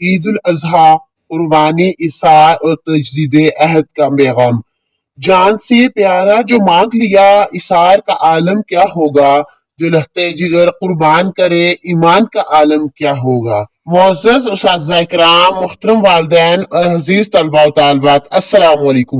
عید الاضحیٰ قربانی، اثار اور تجدید عہد کا پیغام۔ جان سے پیارا جو مانگ لیا اثار کا عالم کیا ہوگا، جو لہتے جگر قربان کرے ایمان کا عالم کیا ہوگا۔ معزز اساتذہ کرام، محترم والدین اور عزیز طلباء و طالبات، السلام علیکم۔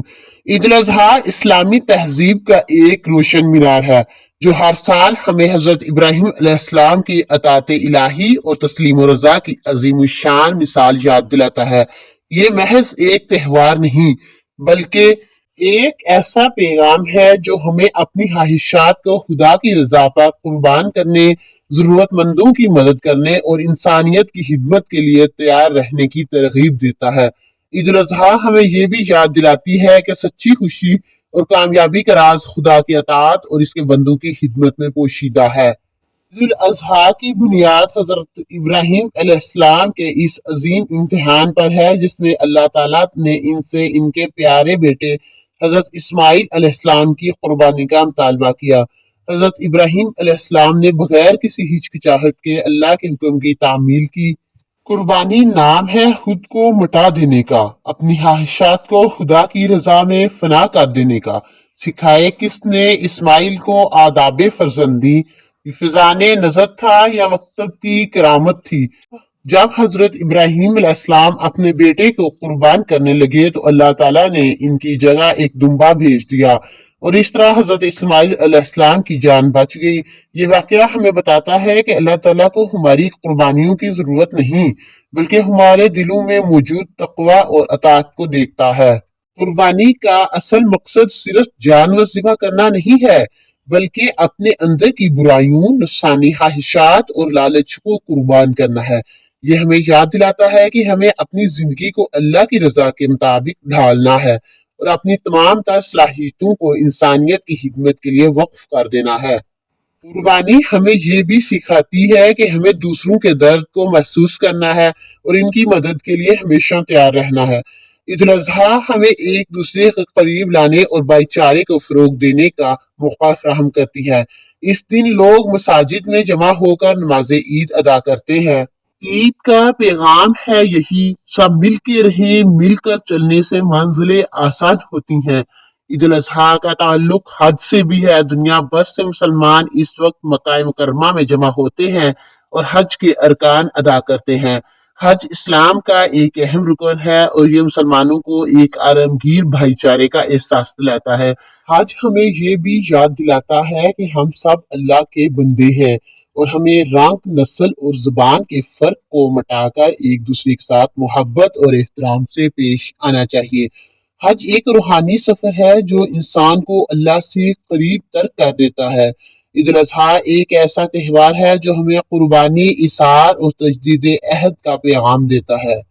عید الاضحیٰ اسلامی تہذیب کا ایک روشن مینار ہے جو ہر سال ہمیں حضرت ابراہیم علیہ السلام کی اطاعت الہی اور تسلیم و رضا کی عظیم الشان مثال یاد دلاتا ہے۔ یہ محض ایک تہوار نہیں بلکہ ایک ایسا پیغام ہے جو ہمیں اپنی خواہشات کو خدا کی رضا پر قربان کرنے، ضرورت مندوں کی مدد کرنے اور انسانیت کی خدمت کے لیے تیار رہنے کی ترغیب دیتا ہے۔ عید الاضحیٰ ہمیں یہ بھی یاد دلاتی ہے کہ سچی خوشی اور کامیابی کا راز خدا کی اطاعت اور اس کے بندوں کی خدمت میں پوشیدہ ہے۔ عید الاضحیٰ کی بنیاد حضرت ابراہیم علیہ السلام کے اس عظیم امتحان پر ہے جس میں اللہ تعالیٰ نے ان سے ان کے پیارے بیٹے حضرت اسماعیل علیہ السلام کی قربانی کا مطالبہ کیا۔ حضرت ابراہیم علیہ السلام نے بغیر کسی ہچکچاہٹ کے اللہ کے حکم کی تعمیل کی۔ قربانی نام ہے خود کو مٹا دینے کا، اپنی خواہشات کو خدا کی رضا میں فنا کر دینے کا۔ سکھائے کس نے اسماعیل کو آداب فرزندی، فضان نظر تھا یا مکتب کی کرامت تھی؟ جب حضرت ابراہیم علیہ السلام اپنے بیٹے کو قربان کرنے لگے تو اللہ تعالیٰ نے ان کی جگہ ایک دمبا بھیج دیا اور اس طرح حضرت اسماعیل علیہ السلام کی جان بچ گئی۔ یہ واقعہ ہمیں بتاتا ہے کہ اللہ تعالیٰ کو ہماری قربانیوں کی ضرورت نہیں بلکہ ہمارے دلوں میں موجود تقوی اور اطاعت کو دیکھتا ہے۔ قربانی کا اصل مقصد صرف جانور ذبح کرنا نہیں ہے بلکہ اپنے اندر کی برائیوں، نفسانی خواہشات اور لالچ کو قربان کرنا ہے۔ یہ ہمیں یاد دلاتا ہے کہ ہمیں اپنی زندگی کو اللہ کی رضا کے مطابق ڈھالنا ہے اور اپنی تمام تر صلاحیتوں کو انسانیت کی خدمت کے لیے وقف کر دینا ہے۔ قربانی ہمیں یہ بھی سکھاتی ہے کہ ہمیں دوسروں کے درد کو محسوس کرنا ہے اور ان کی مدد کے لیے ہمیشہ تیار رہنا ہے۔ عید الاضحیٰ ہمیں ایک دوسرے کے قریب لانے اور بھائی چارے کو فروغ دینے کا موقع فراہم کرتی ہے۔ اس دن لوگ مساجد میں جمع ہو کر نماز عید ادا کرتے ہیں۔ عید کا پیغام ہے یہی، سب مل کے رہیں، مل کر چلنے سے منزلیں آسان ہوتی ہیں۔ عید الاضحیٰ کا تعلق حج سے بھی ہے۔ دنیا بھر سے مسلمان اس وقت مکہ مکرمہ میں جمع ہوتے ہیں اور حج کے ارکان ادا کرتے ہیں۔ حج اسلام کا ایک اہم رکن ہے اور یہ مسلمانوں کو ایک عالمگیر بھائی چارے کا احساس دلاتا ہے۔ حج ہمیں یہ بھی یاد دلاتا ہے کہ ہم سب اللہ کے بندے ہیں اور ہمیں رنگ، نسل اور زبان کے فرق کو مٹا کر ایک دوسرے کے ساتھ محبت اور احترام سے پیش آنا چاہیے۔ حج ایک روحانی سفر ہے جو انسان کو اللہ سے قریب تر کر دیتا ہے۔ عید الاضحیٰ ایک ایسا تہوار ہے جو ہمیں قربانی، اثار اور تجدید عہد کا پیغام دیتا ہے۔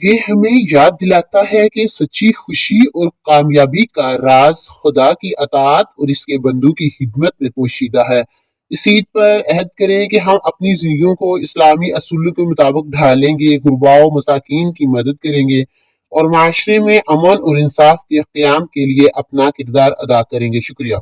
یہ ہمیں یاد دلاتا ہے کہ سچی خوشی اور کامیابی کا راز خدا کی اطاعت اور اس کے بندوں کی خدمت میں پوشیدہ ہے۔ اس عید پر عہد کریں کہ ہم اپنی زندگیوں کو اسلامی اصولوں کے مطابق ڈھالیں گے، غرباء و مساکین کی مدد کریں گے اور معاشرے میں امن اور انصاف کے قیام کے لیے اپنا کردار ادا کریں گے۔ شکریہ۔